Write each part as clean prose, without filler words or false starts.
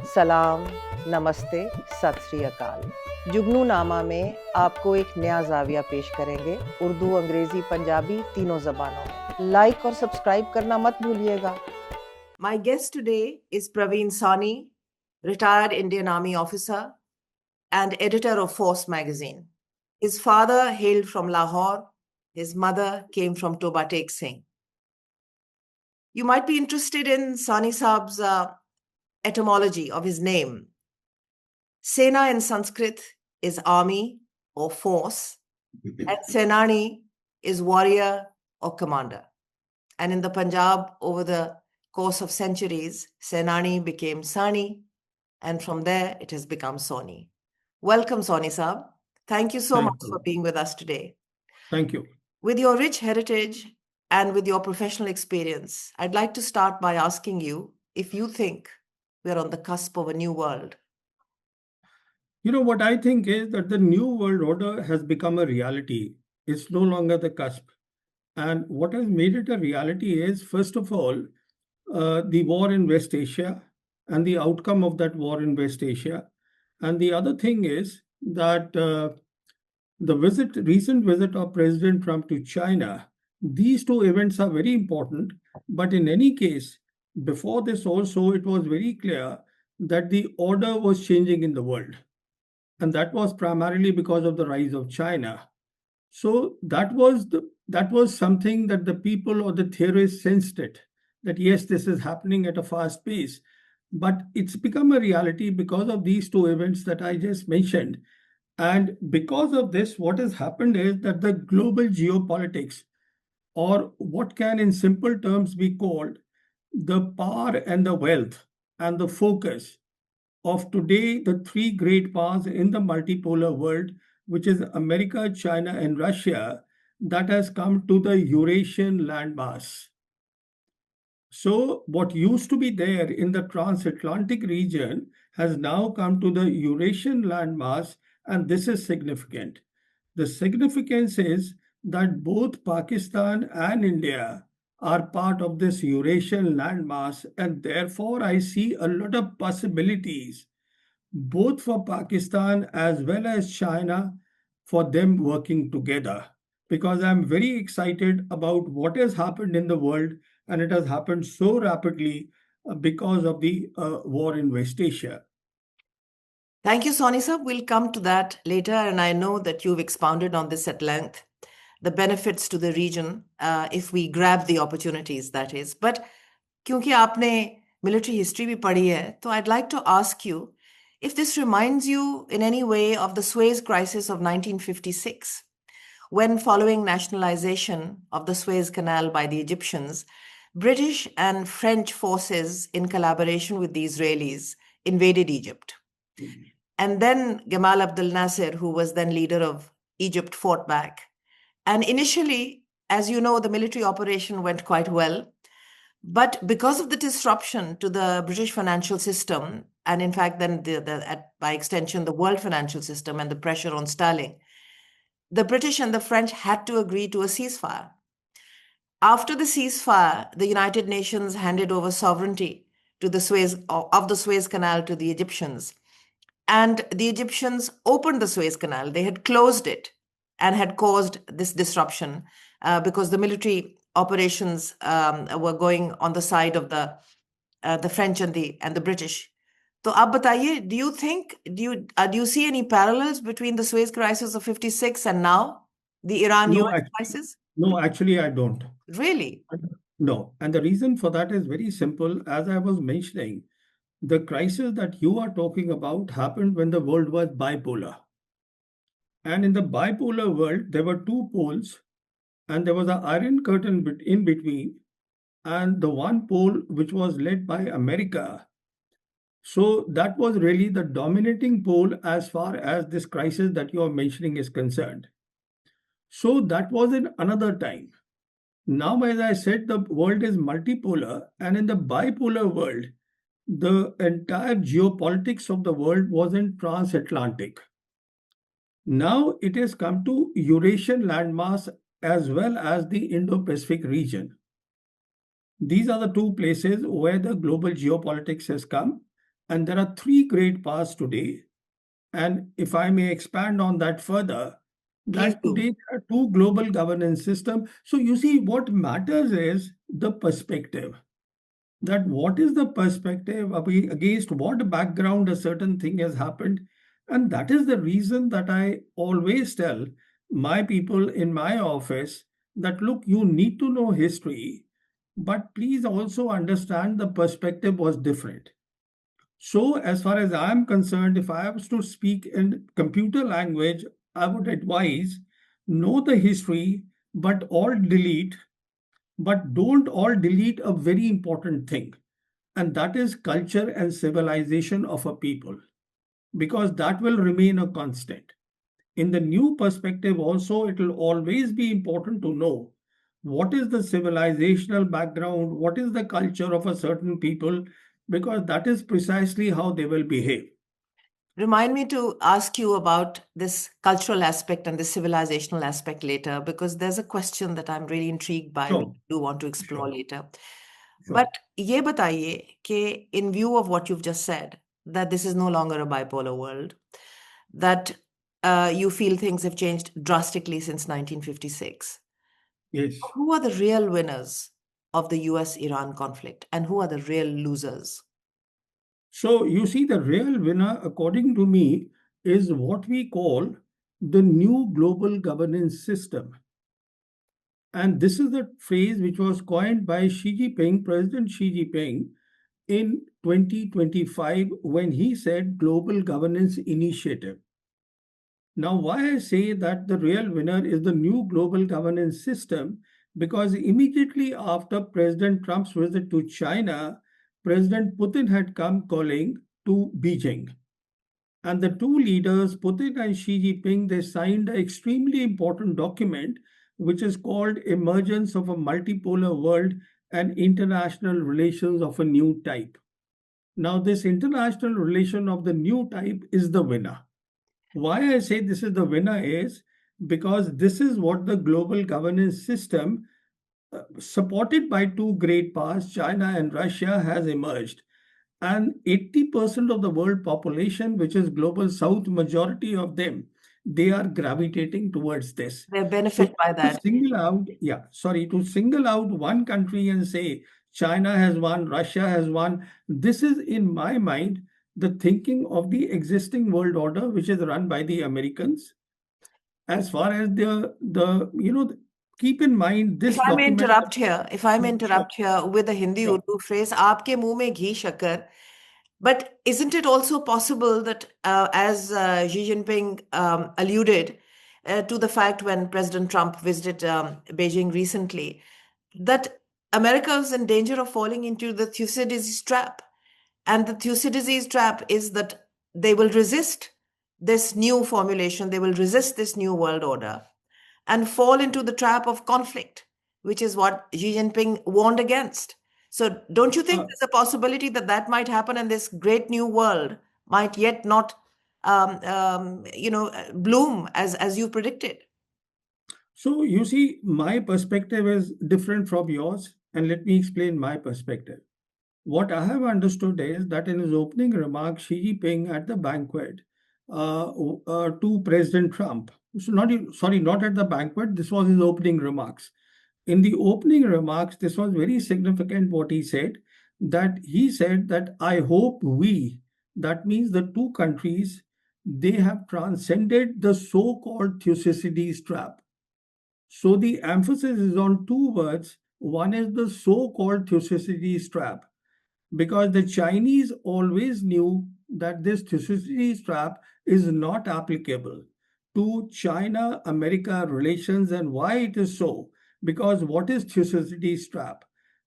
सलाम, नमस्ते, सत श्री अकाल। जुगनूनामा में आपको एक नया जाविया पेश करेंगे, उर्दू, अंग्रेजी, पंजाबी तीनों जबानों में। लाइक और सब्सक्राइब करना मत भूलिएगा। My guest today is Pravin Sawhney, retired Indian Army officer and editor of Force magazine. His father hailed from Lahore. His mother came from Toba Tek Singh. You might be interested in Sawhney Saab's etymology of his name. Sena in Sanskrit is army or force, and Senani is warrior or commander. And in the Punjab, over the course of centuries, Senani became Sani, and from there it has become Sawhney. Welcome, Sawhney Saab. Thank you so much for being with us today. Thank you. With your rich heritage and with your professional experience, I'd like to start by asking you if you think we're on the cusp of a new world. You know, what I think is that the new world order has become a reality. It's no longer the cusp. And what has made it a reality is, first of all, the war in West Asia and the outcome of that war in West Asia. And the other thing is that the recent visit of President Trump to China, these two events are very important. But in any case, before this also, it was very clear that the order was changing in the world. And that was primarily because of the rise of China. So that was something that the people or the theorists sensed it, that yes, this is happening at a fast pace. But it's become a reality because of these two events that I just mentioned. And because of this, what has happened is that the global geopolitics, or what can in simple terms be called the power and the wealth and the focus of today, the three great powers in the multipolar world, which is America, China, and Russia, that has come to the Eurasian landmass. So, what used to be there in the transatlantic region has now come to the Eurasian landmass, and this is significant. The significance is that both Pakistan and India are part of this Eurasian landmass, and therefore I see a lot of possibilities both for Pakistan as well as China for them working together. Because I'm very excited about what has happened in the world, and it has happened so rapidly because of the war in West Asia. Thank you, Sawhney sir. We'll come to that later, and I know that you've expounded on this at length, the benefits to the region if we grab the opportunities, that is. But क्योंकि आपने military history भी पढ़ी है, so I'd like to ask you if this reminds you in any way of the Suez crisis of 1956, when following nationalization of the Suez Canal by the Egyptians, British and French forces in collaboration with the Israelis invaded Egypt. And then Gamal Abdel Nasser, who was then leader of Egypt, fought back. And initially, as you know, the military operation went quite well. But because of the disruption to the British financial system, and in fact, then by extension, the world financial system and the pressure on sterling, the British and the French had to agree to a ceasefire. After the ceasefire, the United Nations handed over sovereignty to the Suez Canal to the Egyptians. And the Egyptians opened the Suez Canal. They had closed it and had caused this disruption because the military operations were going on the side of the French and the British. So, आप बताइए, do you see any parallels between the Suez crisis of 56 and now the Iran-US crisis? No, actually, I don't. Really? No, and the reason for that is very simple. As I was mentioning, the crisis that you are talking about happened when the world was bipolar. And in the bipolar world, there were two poles, and there was an iron curtain in between, and the one pole which was led by America. So that was really the dominating pole as far as this crisis that you are mentioning is concerned. So that was in another time. Now, as I said, the world is multipolar, and in the bipolar world, the entire geopolitics of the world was in transatlantic. Now it has come to Eurasian landmass as well as the Indo-Pacific region. These are the two places where the global geopolitics has come. And there are three great powers today. And if I may expand on that further, Please that do. today there are two global governance systems. So you see, what matters is the perspective. That what is the perspective against what background a certain thing has happened. And that is the reason that I always tell my people in my office that look, you need to know history, but please also understand the perspective was different. So, as far as I am concerned, if I was to speak in computer language, I would advise know the history, but all delete, but don't all delete a very important thing, and that is culture and civilization of a people, because that will remain a constant. In the new perspective, also, it will always be important to know what is the civilizational background, what is the culture of a certain people, because that is precisely how they will behave. Remind me to ask you about this cultural aspect and the civilizational aspect later, because there's a question that I'm really intrigued by, which Sure, I do want to explore sure, later. sure. But ये बताइए कि in view of what you've just said, that this is no longer a bipolar world, that you feel things have changed drastically since 1956. Yes. Who are the real winners of the US-Iran conflict, and who are the real losers? So you see, the real winner, according to me, is what we call the new global governance system. And this is the phrase which was coined by Xi Jinping, President Xi Jinping, in 2025 when he said Global Governance Initiative. Now, why I say that the real winner is the new global governance system, because immediately after President Trump's visit to China, President Putin had come calling to Beijing. And the two leaders, Putin and Xi Jinping, they signed an extremely important document, which is called Emergence of a Multipolar World and International Relations of a New Type. Now, this international relation of the new type is the winner. Why I say this is the winner is because this is what the global governance system, supported by two great powers, China and Russia, has emerged. And 80% of the world population, which is global south, majority of them, they are gravitating towards this. They So benefit by to that. single out, yeah, sorry, to single out one country and say China has won, Russia has won, this is in my mind the thinking of the existing world order, which is run by the Americans. As far as keep in mind If this I may document. interrupt here, if I may Sure, interrupt here with a Hindi sure. Urdu phrase, "Aapke muँh में घी शक्कर." But isn't it also possible that, as Xi Jinping alluded to the fact when President Trump visited Beijing recently, that America is in danger of falling into the Thucydides trap? And the Thucydides trap is that they will resist this new formulation, they will resist this new world order and fall into the trap of conflict, which is what Xi Jinping warned against. So, don't you think Uh, there's a possibility that that might happen and this great new world might yet not, bloom as you predicted? So, you see, my perspective is different from yours, and let me explain my perspective. What I have understood is that in his opening remarks, Xi Jinping at the banquet to President Trump, so not sorry, not at the banquet, this was his opening remarks. In the opening remarks, this was very significant what he said, that he said that I hope we, that means the two countries, they have transcended the so-called Thucydides trap. So the emphasis is on two words. One is the so-called Thucydides trap, because the Chinese always knew that this Thucydides trap is not applicable to China America relations. And why it is so? Because what is Thucydides trap?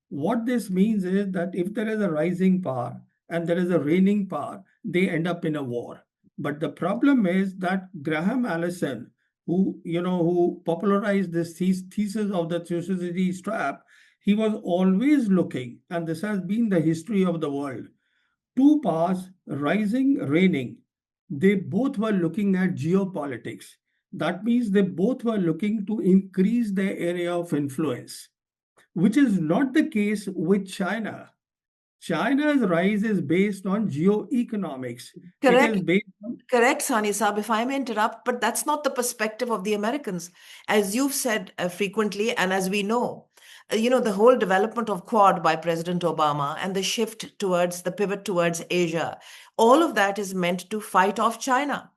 What this means is that if there is a rising power and there is a reigning power, they end up in a war. But the problem is that Graham Allison, who popularized this thesis of the Thucydides trap, he was always looking, and this has been the history of the world. Two powers, rising, reigning, they both were looking at geopolitics. That means they both were looking to increase their area of influence, which is not the case with China. China's rise is based on geoeconomics. It is Correct. based on, Correct, Sani Saab, if I may interrupt, but that's not the perspective of the Americans. As you've said frequently, and as we know, the whole development of Quad by President Obama and the shift towards the pivot towards Asia, all of that is meant to fight off China.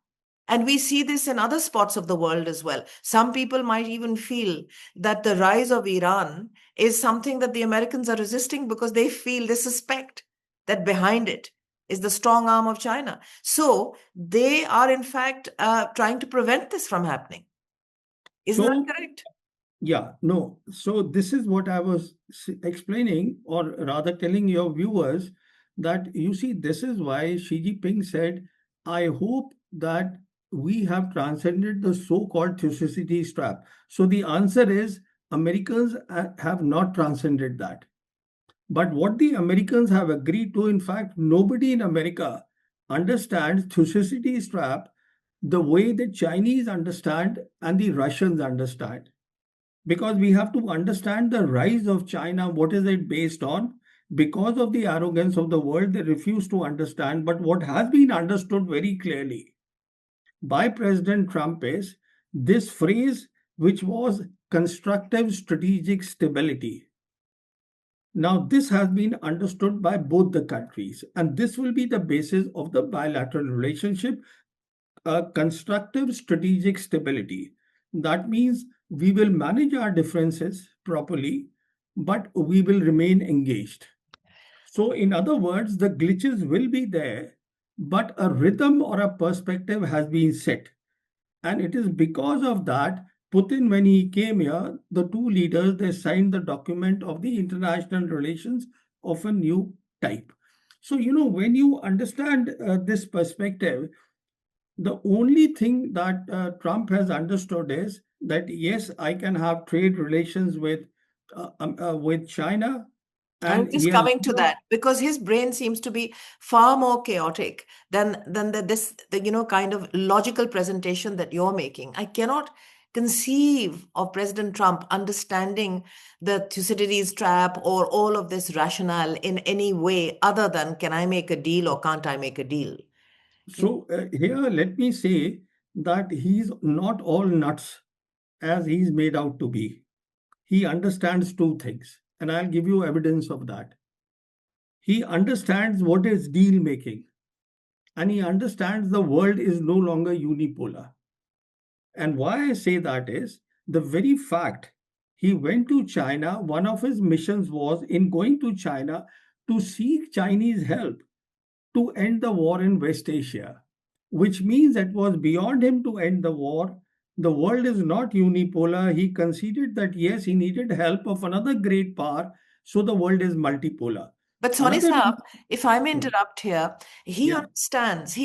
And we see this in other spots of the world as well. Some people might even feel that the rise of Iran is something that the Americans are resisting because they suspect that behind it is the strong arm of China. So they are, in fact, trying to prevent this from happening. Isn't that so correct? yeah, no. So this is what I was explaining, or rather telling your viewers, that you see, this is why Xi Jinping said, I hope that we have transcended the so-called Thucydides trap. So the answer is Americans have not transcended that. But what the Americans have agreed to, in fact, nobody in America understands Thucydides trap the way the Chinese understand and the Russians understand, because we have to understand the rise of China. What is it based on? Because of the arrogance of the world, they refuse to understand. But what has been understood very clearly by President Trump is this phrase, which was constructive strategic stability. Now, this has been understood by both the countries, and this will be the basis of the bilateral relationship, constructive strategic stability. That means we will manage our differences properly, but we will remain engaged. So, in other words, the glitches will be there, but a rhythm or a perspective has been set. And it is because of that, Putin, when he came here, the two leaders, they signed the document of the international relations of a new type. So, when you understand this perspective, the only thing that Trump has understood is that yes, I can have trade relations with China, I and was he just has coming to not. that because his brain seems to be far more chaotic than the kind of logical presentation that you're making. I cannot conceive of President Trump understanding the Thucydides trap or all of this rationale in any way other than can I make a deal or can't I make a deal? So here, let me say that he's not all nuts as he's made out to be. He understands two things, and I'll give you evidence of that. He understands what is deal making, and he understands the world is no longer unipolar. And why I say that is the very fact he went to China, one of his missions was in going to China to seek Chinese help to end the war in West Asia, which means it was beyond him to end the war. The world is not unipolar. He considered that yes, he needed help of another great power, so the world is multipolar. But Soni Another Saab, reason, if I may Hmm. interrupt here, Yeah. he understands,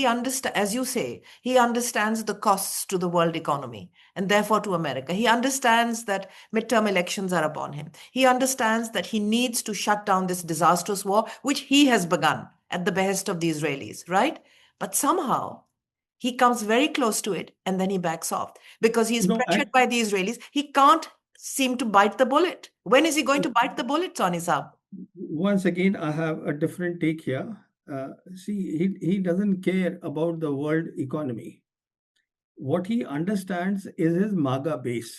as you say, he understands the costs to the world economy and therefore to America. He understands that midterm elections are upon him. He understands that he needs to shut down this disastrous war, which he has begun at the behest of the Israelis, right? But somehow he comes very close to it and then he backs off because he is No, pressured by the Israelis. He can't seem to bite the bullet. When is he going to bite the bullet, Soni Saab? once again, I have a different take here. See, he doesn't care about the world economy. What he understands is his MAGA base.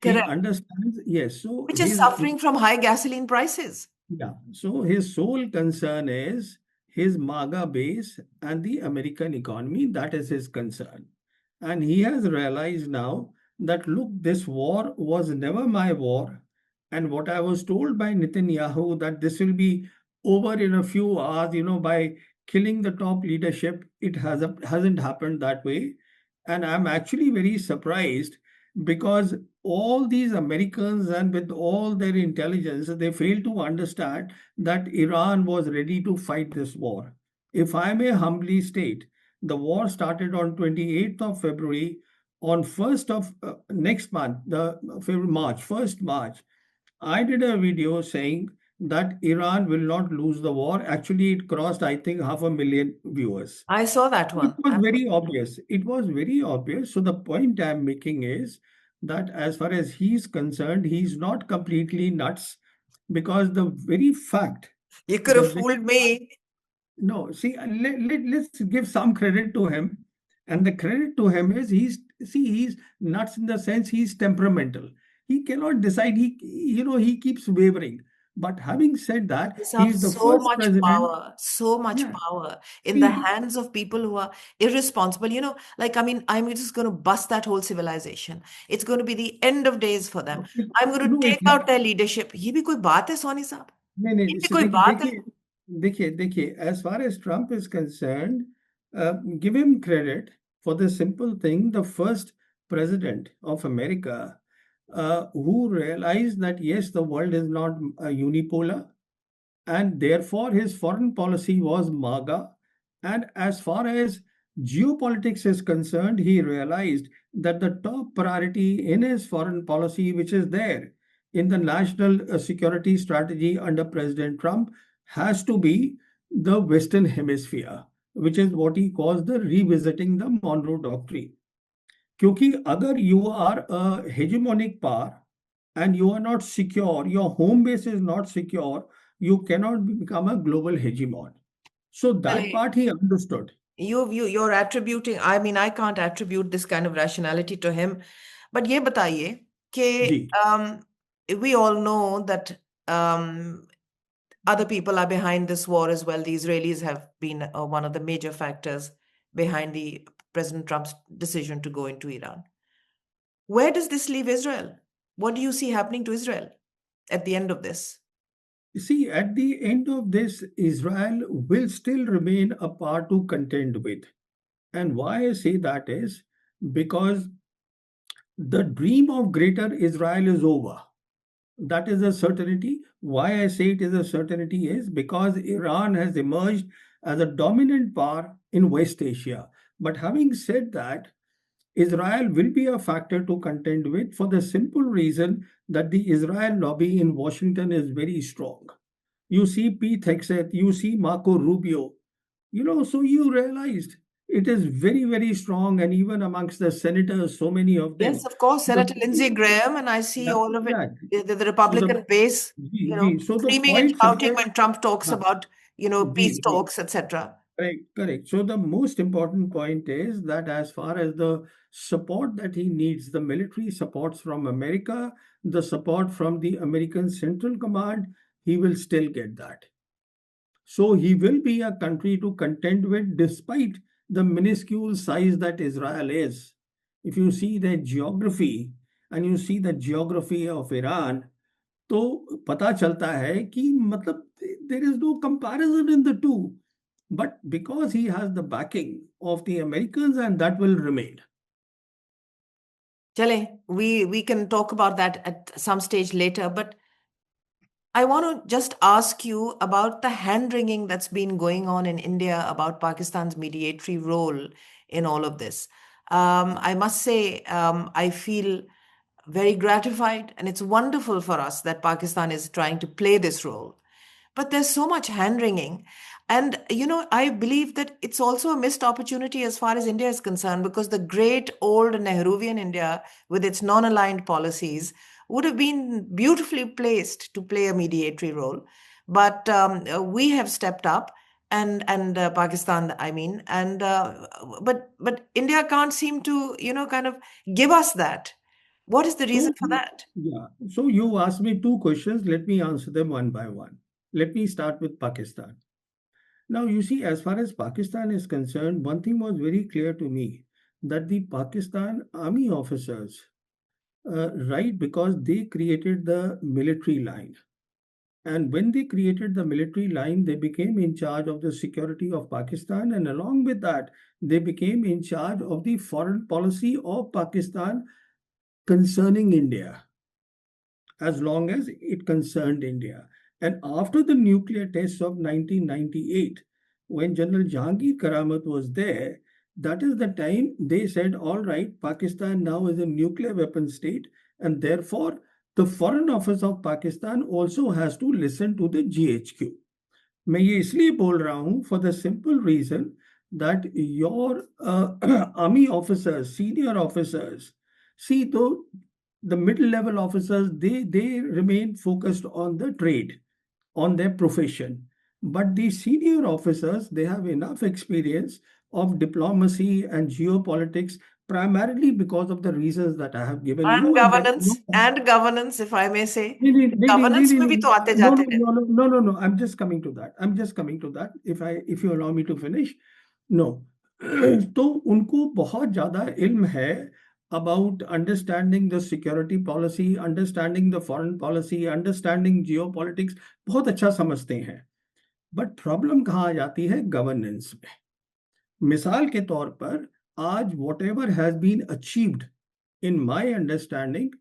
He Correct. understands, yes. So Which is his suffering from high gasoline prices. Yeah. So his sole concern is his MAGA base and the American economy. That is his concern. And he has realized now that, look, this war was never my war. And what I was told by Netanyahu that this will be over in a few hours, by killing the top leadership, hasn't happened that way. And I'm actually very surprised because all these Americans and with all their intelligence, they fail to understand that Iran was ready to fight this war. If I may humbly state, the war started on 28th of February. On 1st of next month, the February, March, 1st March, I did a video saying that Iran will not lose the war. Actually, it crossed, I think, 500,000 viewers. I saw that It one. was very obvious. It was very obvious. So the point I'm making is that as far as he's concerned, he's not completely nuts because the very fact You could have Because they fooled me. no, see, let's give some credit to him. And the credit to him is he's nuts in the sense he's temperamental. He cannot decide. He keeps wavering. But having said that, These have he's the first president. so much Yeah, power in the see, hands of people who are irresponsible. Like, I mean, I'm just going to bust that whole civilization. It's going to be the end of days for them. I'm going to no, take out their leadership. ये भी कोई बात है सोनी साहब? नहीं ये नहीं भी see, कोई देखिए बात है? देखिए देखिए देखिए as far as Trump is concerned, give him credit for the simple thing, the first president of America who realized that yes, the world is not unipolar, and therefore his foreign policy was MAGA. And as far as geopolitics is concerned, he realized that the top priority in his foreign policy, which is there in the national security strategy under President Trump, has to be the Western Hemisphere, which is what he calls the revisiting the Monroe Doctrine. क्योंकि अगर you are a hegemonic power and you are not secure, your home base is not secure, you cannot become a global hegemon. So that Well, part he understood. you're attributing, I mean, I can't attribute this kind of rationality to him. But ये बताइए कि जी we all know that um, other people are behind this war as well. The Israelis have been one of the major factors behind the President Trump's decision to go into Iran. Where does this leave Israel? What do you see happening to Israel at the end of this? See, at the end of this, Israel will still remain a power to contend with. And why I say that is because the dream of greater Israel is over. That is a certainty. Why I say it is a certainty is because Iran has emerged as a dominant power in West Asia. But having said that, Israel will be a factor to contend with for the simple reason that the Israel lobby in Washington is very strong. You see Pete Hegseth, you see Marco Rubio, so you realized it is very, very strong, and even amongst the senators, so many of Yes, them. of course, The, Senator Lindsey Graham, and I see yeah, all of it, yeah. the So Republican base, so the screaming and point shouting somewhere, when Trump talks हाँ, about, peace ji, talks, etc. correct, correct. So the most important point is that as far as the support that he needs, the military supports from America, the support from the American Central Command, he will still get that. So he will be a country to contend with despite the minuscule size that Israel is. If you see the geography and you see the geography of Iran, तो पता चलता है कि मतलब there is no comparison in the two. But because he has the backing of the Americans, and that will remain. Chale, we can talk about that at some stage later, but I want to just ask you about the hand wringing that's been going on in India about Pakistan's mediatory role in all of this. I must say, I feel very gratified, and it's wonderful for us that Pakistan is trying to play this role. But there's so much hand wringing. And, I believe that it's also a missed opportunity as far as India is concerned, because the great old Nehruvian India, with its non aligned policies, would have been beautifully placed to play a mediatory role. But we have stepped up. And Pakistan, I mean, and but India can't seem to kind of give us that. What is the reason So, for that? yeah. So you asked me two questions. Let me answer them one by one. Let me start with Pakistan. Now, you see, as far as Pakistan is concerned, one thing was very clear to me that the Pakistan army officers, right, because they created the military line. And when they created the military line, they became in charge of the security of Pakistan. And along with that, they became in charge of the foreign policy of Pakistan concerning India, as long as it concerned India. And after the nuclear tests of 1998, when General Jahangir Karamat was there, that is the time they said, all right, Pakistan now is a nuclear weapon state, and therefore the Foreign Office of Pakistan also has to listen to the GHQ. मैं ये इसलिए बोल रहा हूँ for the simple reason that your army officers, senior officers, see, though the middle level officers, they remain focused on the trade. on their profession. But the senior officers, they have enough experience of diplomacy and geopolitics, primarily because of the reasons that I have given you, and there is no. And governance, if I may say, नहीं, governance नहीं, में भी नहीं, तो आते no, जाते no, हैं. no, no, no, no, no. I'm just coming to that. I'm just coming to that. If you allow me to finish, no. तो उनको बहुत ज्यादा इल्म है about understanding the security policy, understanding the foreign policy, understanding geopolitics, बहुत अच्छा समझते हैं. बट प्रॉब्लम कहाँ आ जाती है? गवर्नेंस में. मिसाल के तौर पर आज whatever has been achieved in my understanding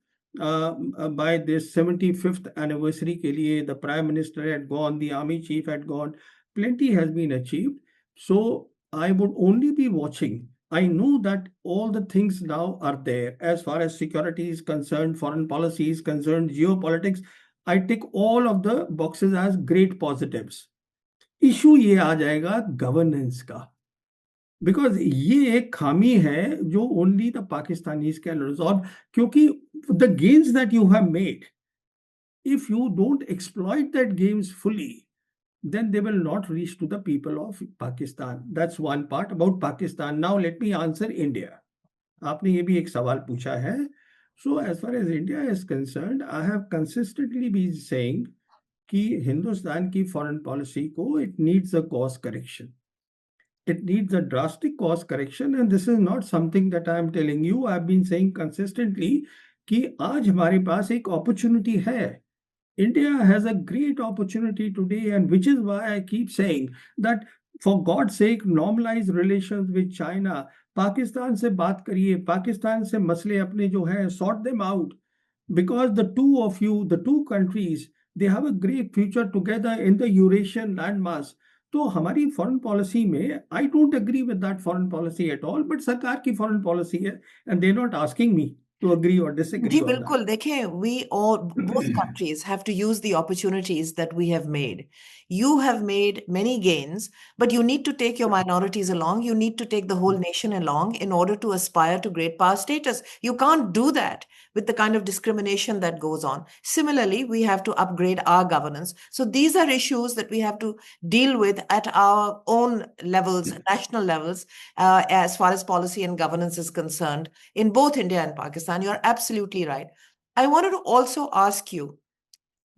by this 75th anniversary के लिए, the prime minister had gone, the army chief had gone, plenty has been achieved. So I would only be watching. I know that all the things now are there as far as security is concerned, foreign policy is concerned, geopolitics. I tick all of the boxes as great positives. Issue ये आ जाएगा governance का, because ये एक खामी है जो only the Pakistanis can resolve, क्योंकि the games that you have made, if you don't exploit that games fully, then they will not reach to the people of Pakistan. That's one part about Pakistan. Now let me answer India. आपने ये भी एक सवाल पूछा है. So as far as India is concerned, I have consistently been saying कि हिंदुस्तान की foreign policy को it needs a course correction. It needs a drastic course correction, and this is not something that I am telling you. I've been saying consistently कि आज हमारे पास एक opportunity है. India has a great opportunity today, and which is why I keep saying that for God's sake, normalize relations with China. Pakistan से बात करिए, पाकिस्तान से मसले अपने जो हैं, sort them out, because the two of you, the two countries, they have a great future together in the Eurasian landmass. तो हमारी फॉरेन पॉलिसी में I don't agree with that foreign policy at all, but सरकार की foreign policy है, and they not asking me to agree और disagree जी on that. बिल्कुल. देखें, we all, both countries have to use the opportunities that we have made. You have made many gains, but you need to take your minorities along. You need to take the whole nation along in order to aspire to great power status. You can't do that with the kind of discrimination that goes on. Similarly, we have to upgrade our governance. So these are issues that we have to deal with at our own levels, national levels, as far as policy and governance is concerned in both India and Pakistan. You're absolutely right. I wanted to also ask you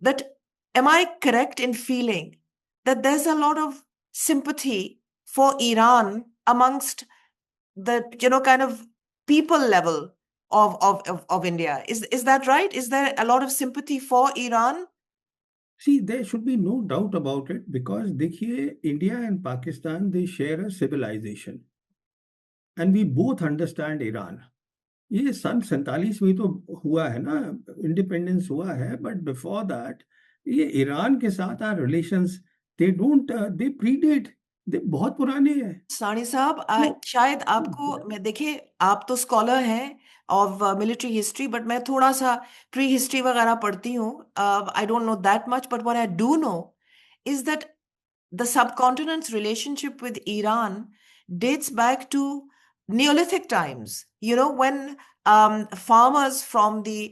that, am I correct in feeling that there's a lot of sympathy for Iran amongst the, kind of people level of India? Is that right? Is there a lot of sympathy for Iran? See, there should be no doubt about it, because देखिए, India and Pakistan, they share a civilization, and we both understand Iran. ये सन 47 में तो हुआ है ना, independence हुआ है, but before that ये ईरान के साथ आर रिलेशंस, दे डोंट, दे प्रीडेट, दे बहुत पुराने हैं. सानी साहब, तो शायद आपको, मैं देखिए, आप तो स्कॉलर हैं ऑफ मिलिट्री हिस्ट्री, बट मैं थोड़ा सा प्री हिस्ट्री वगैरह पढ़ती हूँ. I don't know that much, but what I do know is that the subcontinent's relationship with Iran dates back to Neolithic times. When farmers from the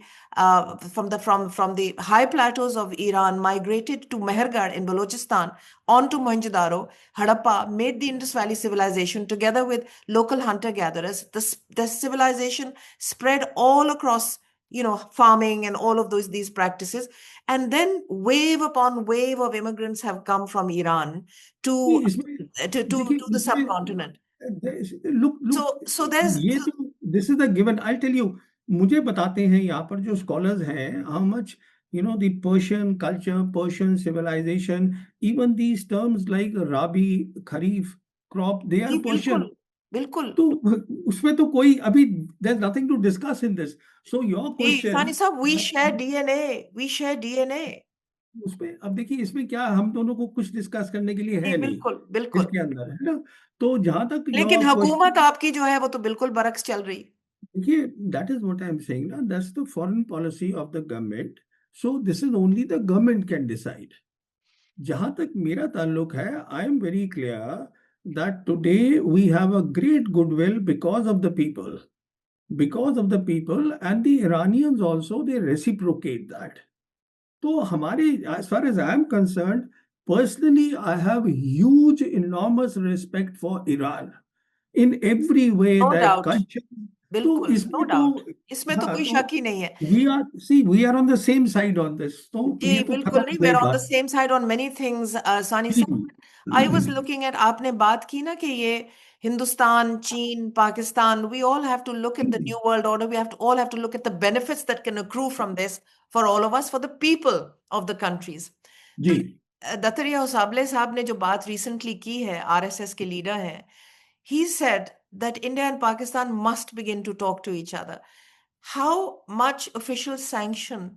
high plateaus of Iran migrated to Mehergarh in Balochistan onto Mohenjo-daro, Harappa made the Indus Valley civilization together with local hunter-gatherers. The civilization spread all across, farming and all of these practices. And then wave upon wave of immigrants have come from Iran to इसमें देखिए, the subcontinent. Look, So there's ये तो this is the given. I tell you, मुझे बताते हैं यहाँ पर जो स्कॉलर्स हैं, how much the Persian culture, Persian civilisation, even these terms like rabi, kharif, crop, they are जी पर्शियन. बिल्कुल बिल्कुल. तो उसमें तो कोई अभी there nothing to discuss in this. So your जी question, Sani sahab, we share DNA. उसमें अब देखिए, इसमें क्या, हम दोनों को कुछ डिस्कस करने के लिए जी है नहीं बिल्कुल बिल्कुल. इसके अंदर, है ना. तो जहां तक लेकिन योर हुकूमत क्वेश्चन, आपकी जो है वो तो बिल्कुल बरक्स चल रही. देखिए, that is what I am saying ना, that's the foreign policy of the government. So this is only the government can decide. जहां तक मेरा ताल्लुक है, I am very clear that today we have a great goodwill because of the people, and the Iranians also, they reciprocate that. तो हमारे, as far as I am concerned, personally, I have huge, enormous respect for Iran in every way, no their doubt, culture. तो बिल्कुल no इसमें doubt, तो, इसमें तो हाँ, कोई तो शक ही नहीं है। we are on the same side on this. तो जी ये तो बिल्कुल खत्म नहीं, हो वी गई आर ऑन द बात। Same side on many things Sani ji. Sir. I was looking at, आपने बात की ना कि ये हिंदुस्तान, चीन, Pakistan, we all have to look at the new world order, we have to all have to look at the benefits that can accrue from this for all of us, for the people of the countries. जी। दत्तरिया होसाबले साहब ने जो बात recently की है, RSS के leader हैं, he said that India and Pakistan must begin to talk to each other. How much official sanction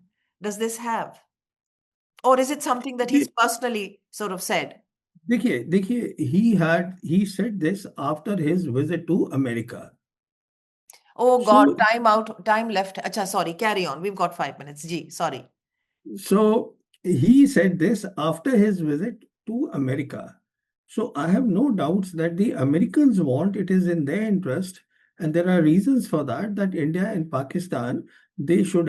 does this have? Or is it something that he's they- personally sort of said? देखिए देखिए, he said this after his visit to America. Oh God, So time out, time left. Acha, sorry, carry on. We've got 5 minutes. Ji, sorry. So he said this after his visit to America. So I have no doubts that the Americans want, it is in their interest, and there are reasons for that, that India and Pakistan, they should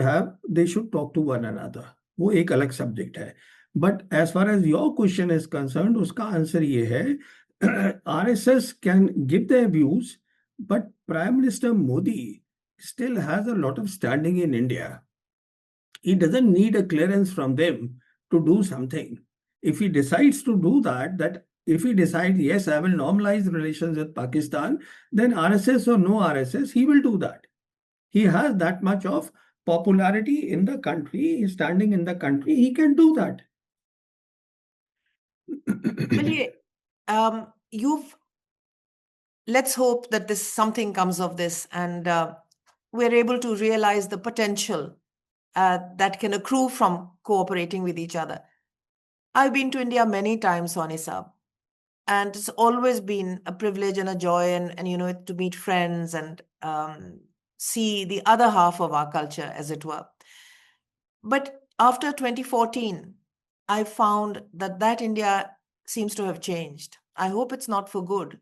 talk to one another. वो एक अलग subject है. But as far as your question is concerned, उसका answer ये है, RSS can give their views, but Prime Minister Modi still has a lot of standing in India. He doesn't need a clearance from them to do something. If he decides to do that, that if he decides, yes, I will normalize relations with Pakistan, then RSS or no RSS, he will do that. He has that much of popularity in the country, standing in the country, he can do that. Chaliye, you've, let's hope that this something comes of this, and we're able to realize the potential that can accrue from cooperating with each other. I've been to India many times, Soni Saab, and it's always been a privilege and a joy, and you know, to meet friends and see the other half of our culture, as it were. But after 2014, I found that India seems to have changed. I hope it's not for good.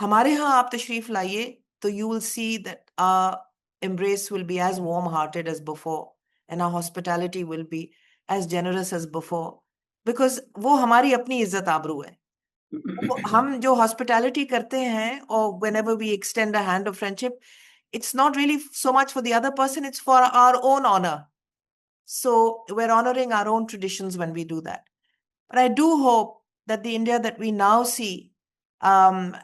हमारे यहाँ आप तशरीफ लाइए तो you will see that our embrace will be as warm-hearted as before, and our hospitality will be as generous as before, because वो हमारी अपनी इज्जत आबरू है। हम जो hospitality करते हैं, or whenever we extend a hand of friendship, it's not really so much for the other person, it's for our own honor. So we're honoring our own traditions when we do that. But I do hope that the India that we now see um,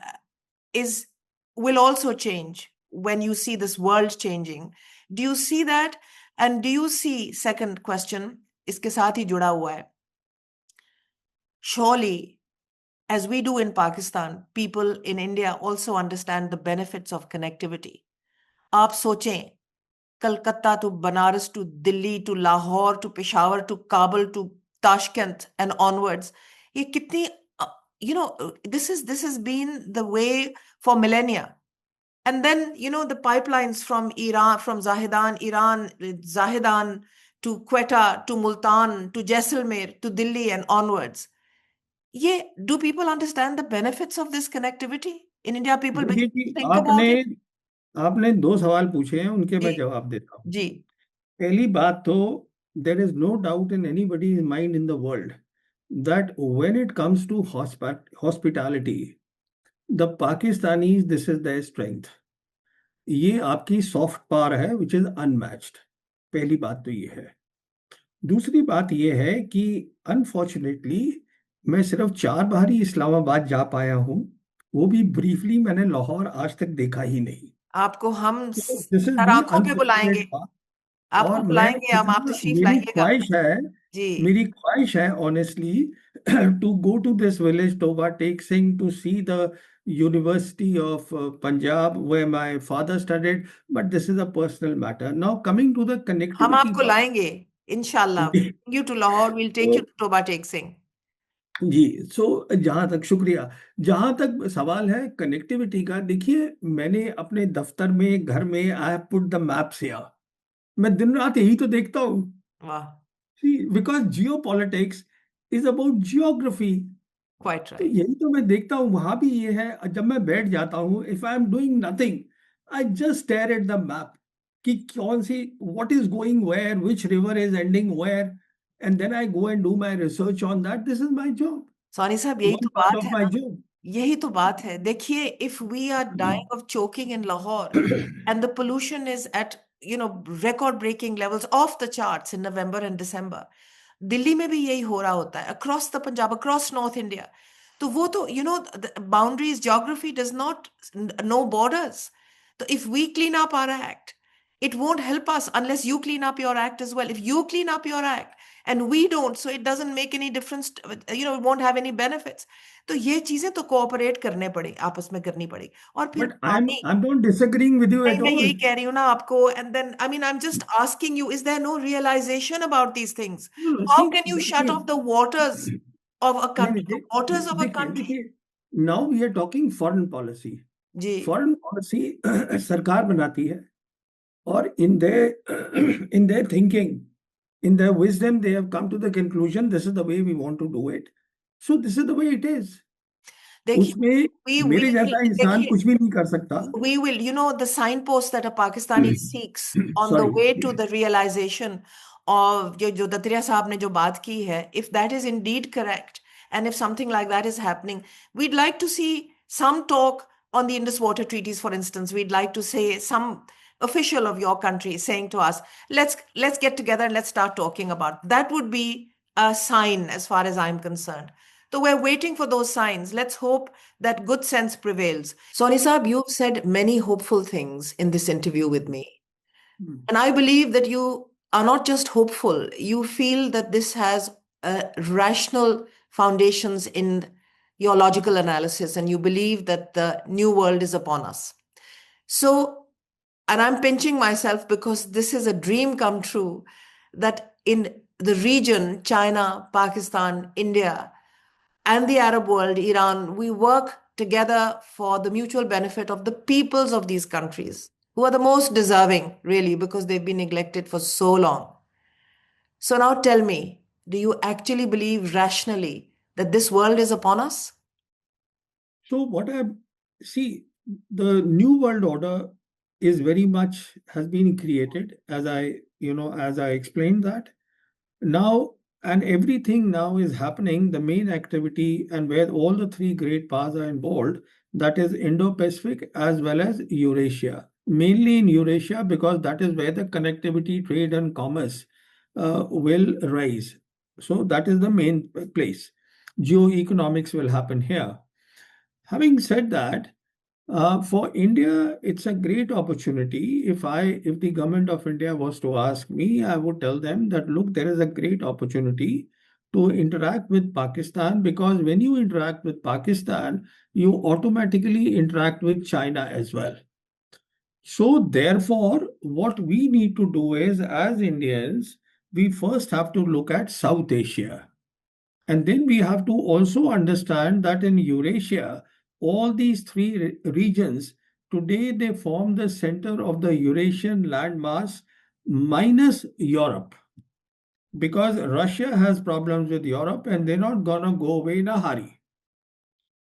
will also change when you see this world changing. Do you see that? And do you see, second question, इसके साथ ही जुड़ा हुआ है, surely, as we do in Pakistan, people in India also understand the benefits of connectivity. आप सोचें, Kolkata to Banaras to Delhi to Lahore to Peshawar to Kabul to Tashkent and onwards. ये कितनी, you know, this has been the way for millennia. And then, you know, the pipelines from Iran, from Iran, Zahedan to Quetta to Multan to Jaisalmer to Delhi and onwards. Do people understand the benefits of this connectivity? In India, people begin देखिए to कि think about it. आपने दो सवाल पूछे हैं, उनके जी मैं जवाब देता हूँ। जी पहली बात तो, there is no doubt in anybody's mind in the world that when it comes to hospitality, the Pakistanis, this is their strength. ये आपकी सॉफ्ट पावर है विच इज अनमैच्ड। पहली बात तो ये है। दूसरी बात ये है कि अनफॉर्चुनेटली मैं सिर्फ 4 बार ही इस्लामाबाद जा पाया हूँ, वो भी ब्रीफली, मैंने लाहौर आज तक देखा ही नहीं। आपको हम तो दिस इज सर दी आंखों पे बुलाएंगे, अनफॉर्चुनेट। आपको और मैं बुलाएंगे हम, आप इतना, तशरीफ लाइएगा। जी मेरी ख्वाहिश है honestly to go to this village Toba Tek Singh to see the university of Punjab where my father studied, but this is a personal matter. Now coming to the हम कनेक्टिविटी आपको लाएंगे इंशाल्लाह, part. You to Lahore, will take you तो to Toba Tek Singh. जी, so जहाँ तक, शुक्रिया, जहाँ तक सवाल है कनेक्टिविटी का, देखिए मैंने अपने दफ्तर में, घर में, I put the maps here, मैं दिन रात यही तो देखता हूँ। वाह, See, because geopolitics is about geography. Quite तो राइट। यही तो मैं देखता हूँ, वहां भी ये है। जब मैं बैठ जाता हूँ, if I am doing nothing, I just stare at the map कि कौन सी, what is going where, which river is ending where, and then I go and do my research on that. This is my job, Soni sahab यही one तो part बात of है my ना, job. यही तो बात है। देखिए, if we are dying of choking in Lahore and the pollution is at, record breaking levels, off the charts in November and December, Delhi में भी यही हो रहा होता है, across the Punjab, across North India। तो वो तो, boundaries, geography does not know borders। तो if we clean up our act, it won't help us unless you clean up your act as well. If you clean up your act and we don't, so it doesn't make any difference, it won't have any benefits। तो ये चीजें तो cooperate करने पड़े, आपस में करनी पड़ी। और फिर But I'm not disagreeing with you नहीं, at मैं all. यही कह रही हूँ ना आपको। And then I mean I am just asking you, is there no realization about these things? No, no, how see, can you shut देखिए, off the waters of a नहीं, नहीं, कंट्री, वाटर्स ऑफ अ देखिए, country? देखिए, now we are talking foreign policy. जी। Foreign policy सरकार बनाती है, और in their thinking, in their wisdom, they have come to the conclusion this is the way we want to do it. So this is the way it is. देखिए, उसमें we मेरे will, जैसा इंसान देखिए, कुछ भी नहीं कर सकता। we will, the signpost that a Pakistani seeks on the Sorry. way to the realization of जो दत्तरेया साहब ने जो बात की है, if that is indeed correct, and if something like that is happening, we'd like to see some talk on the Indus Water Treaties, for instance. We'd like to say some official of your country saying to us, let's get together and let's start talking about it. That would be a sign as far as I'm concerned. So we're waiting for those signs. Let's hope that good sense prevails. Soni Saab, you've said many hopeful things in this interview with me. And I believe that you are not just hopeful, you feel that this has rational foundations in your logical analysis, and you believe that the new world is upon us. So, and I'm pinching myself because this is a dream come true that in the region, China, Pakistan, India, and the Arab world, Iran, we work together for the mutual benefit of the peoples of these countries who are the most deserving, really, because they've been neglected for so long. So now tell me, do you actually believe rationally that this world is upon us? So what I see, the new world order is very much has been created, as I explained that. Now, and everything now is happening, the main activity and where all the three great powers are involved, that is Indo-Pacific as well as Eurasia. Mainly in Eurasia, because that is where the connectivity, trade, and commerce will rise. So that is the main place. Geoeconomics will happen here. Having said that, for India, it's a great opportunity. If the government of India was to ask me, I would tell them that look, there is a great opportunity to interact with Pakistan, because when you interact with Pakistan, you automatically interact with China as well. So therefore, what we need to do is, as Indians, we first have to look at South Asia. And then we have to also understand that in Eurasia, all these three regions, today they form the center of the Eurasian landmass minus Europe. Because Russia has problems with Europe and they're not going to go away in a hurry.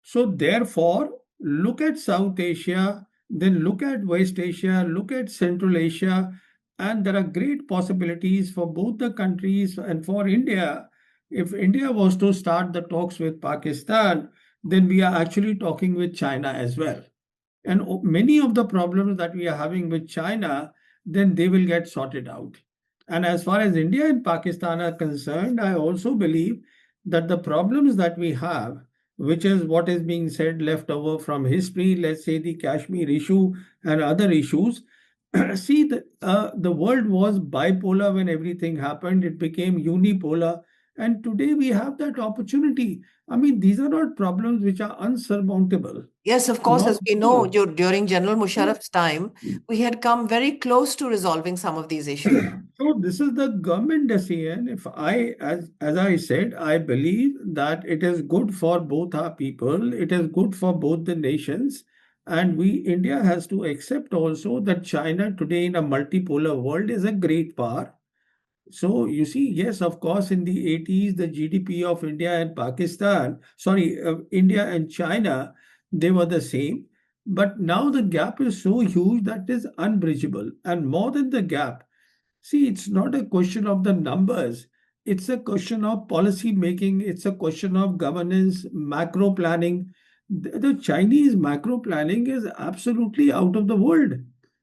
So therefore, look at South Asia, then look at West Asia, look at Central Asia, and there are great possibilities for both the countries. And for India, if India was to start the talks with Pakistan, then we are actually talking with China as well. And many of the problems that we are having with China, then they will get sorted out. And as far as India and Pakistan are concerned, I also believe that the problems that we have, which is what is being said left over from history, let's say the Kashmir issue and other issues. See, the world was bipolar when everything happened, it became unipolar. And today we have that opportunity. I mean, these are not problems which are unsurmountable. Yes, of course, Not as we at know, all. during General So, Musharraf's time, we had come very close to resolving some of these issues. so this is the government decision. If I, as I said, I believe that it is good for both our people. It is good for both the nations, and India has to accept also that China today in a multipolar world is a great power. So you see, yes, of course, in the 80s, the GDP of India and Pakistan, sorry, India and China, they were the same. But now the gap is so huge that it is unbridgeable. And more than the gap, see, it's not a question of the numbers. It's a question of policy making. It's a question of governance, macro planning. The Chinese macro planning is absolutely out of the world.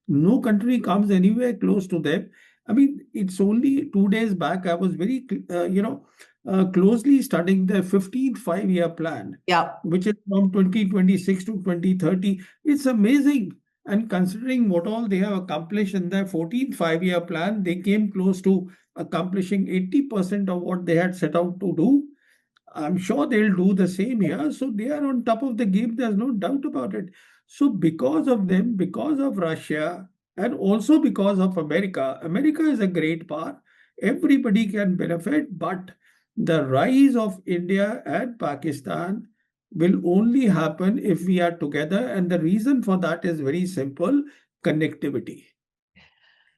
No country comes anywhere close to them. I mean, it's only 2 days back I was very, closely studying the 15th five-year plan, Yeah. which is from 2026 to 2030. It's amazing. And considering what all they have accomplished in their 14th five-year plan, they came close to accomplishing 80% of what they had set out to do. I'm sure they'll do the same here. So they are on top of the game. There's no doubt about it. So because of them, because of Russia, and also because of America, America is a great power. Everybody can benefit, but the rise of India and Pakistan will only happen if we are together. And the reason for that is very simple: connectivity.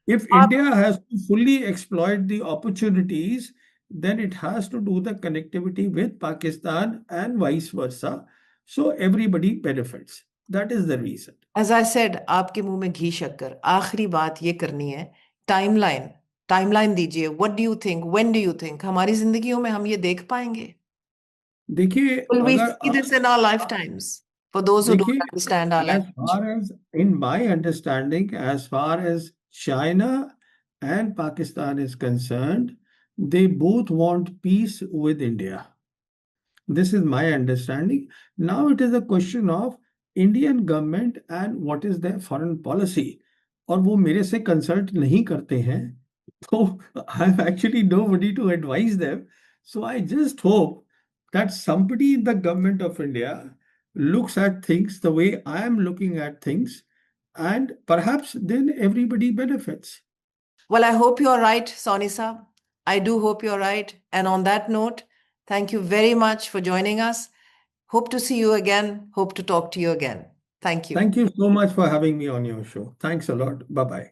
If India has to fully exploit the opportunities, then it has to do the connectivity with Pakistan and vice versa. So everybody benefits. That is the reason. As I said, आपके मुंह में घी शक्कर, आखिरी बात ये करनी है। Timeline, timeline दीजिए। What do you think, when do you think हमारी जिंदगियों में हम ये देख पाएंगे? देखिए, Will we अगर see this in our आप lifetimes? For those who don't देखिए, understand our as language. far as in my understanding, as far as China and Pakistan is concerned, they both want peace with India. This is my understanding. Now it is a question of Indian government and what is their foreign policy. और वो मेरे से consult नहीं करते हैं, तो I have actually nobody to advise them. So I just hope that somebody in the government of India looks at things the way I am looking at things, and perhaps then everybody benefits. Well, I hope you're right, Sawhney Saab. I do hope you're right. And on that note, thank you very much for joining us. Hope to see you again. Hope to talk to you again. Thank you. Thank you so much for having me on your show. Thanks a lot. Bye bye.